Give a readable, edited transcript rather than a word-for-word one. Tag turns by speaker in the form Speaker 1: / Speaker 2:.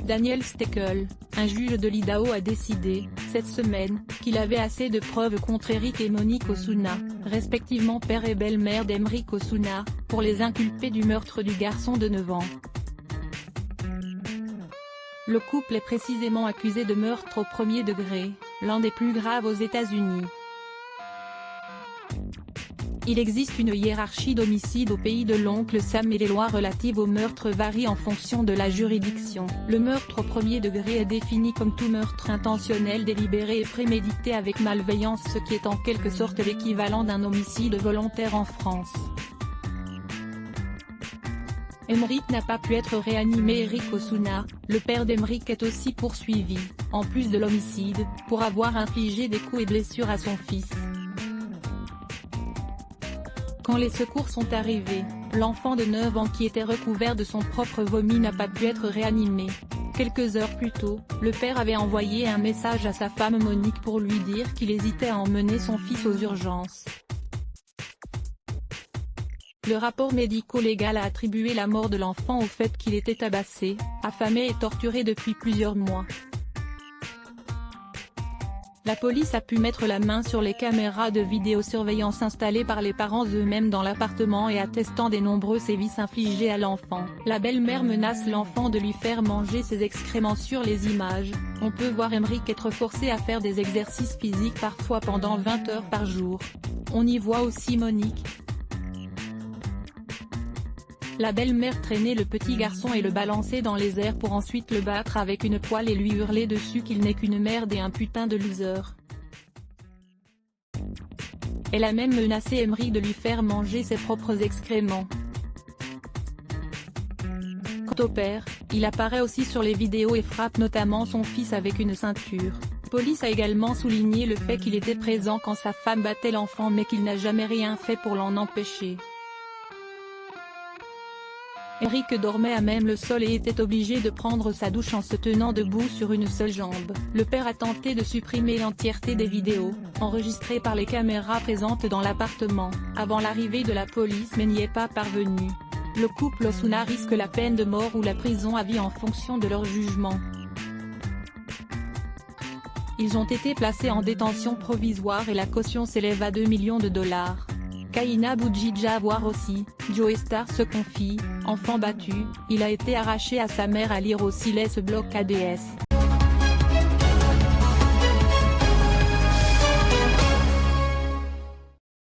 Speaker 1: Daniel Steckel, un juge de l'Idaho a décidé, cette semaine, qu'il avait assez de preuves contre Eric et Monique Osuna, respectivement père et belle-mère d'Emeric Osuna, pour les inculper du meurtre du garçon de 9 ans. Le couple est précisément accusé de meurtre au premier degré, l'un des plus graves aux États-Unis. Il existe une hiérarchie d'homicides au pays de l'oncle Sam et les lois relatives au meurtre varient en fonction de la juridiction. Le meurtre au premier degré est défini comme tout meurtre intentionnel délibéré et prémédité avec malveillance, ce qui est en quelque sorte l'équivalent d'un homicide volontaire en France. Emeric n'a pas pu être réanimé. Eric Osuna, le père d'Emeric, est aussi poursuivi, en plus de l'homicide, pour avoir infligé des coups et blessures à son fils. Quand les secours sont arrivés, l'enfant de 9 ans qui était recouvert de son propre vomi n'a pas pu être réanimé. Quelques heures plus tôt, le père avait envoyé un message à sa femme Monique pour lui dire qu'il hésitait à emmener son fils aux urgences. Le rapport médico-légal a attribué la mort de l'enfant au fait qu'il était tabassé, affamé et torturé depuis plusieurs mois. La police a pu mettre la main sur les caméras de vidéosurveillance installées par les parents eux-mêmes dans l'appartement et attestant des nombreux sévices infligés à l'enfant. La belle-mère menace l'enfant de lui faire manger ses excréments. Sur les images, on peut voir Emeric être forcé à faire des exercices physiques parfois pendant 20 heures par jour. On y voit aussi Monique. La belle-mère traînait le petit garçon et le balançait dans les airs pour ensuite le battre avec une poêle et lui hurler dessus qu'il n'est qu'une merde et un putain de loser. Elle a même menacé Emeric de lui faire manger ses propres excréments. Quant au père, il apparaît aussi sur les vidéos et frappe notamment son fils avec une ceinture. Police a également souligné le fait qu'il était présent quand sa femme battait l'enfant mais qu'il n'a jamais rien fait pour l'en empêcher. Eric dormait à même le sol et était obligé de prendre sa douche en se tenant debout sur une seule jambe. Le père a tenté de supprimer l'entièreté des vidéos, enregistrées par les caméras présentes dans l'appartement, avant l'arrivée de la police mais n'y est pas parvenu. Le couple Osuna risque la peine de mort ou la prison à vie en fonction de leur jugement. Ils ont été placés en détention provisoire et la caution s'élève à $2 millions. Kaina Boudjidja à voir aussi. Joe Star se confie, enfant battu, il a été arraché à sa mère à lire aussi ce bloc ADS.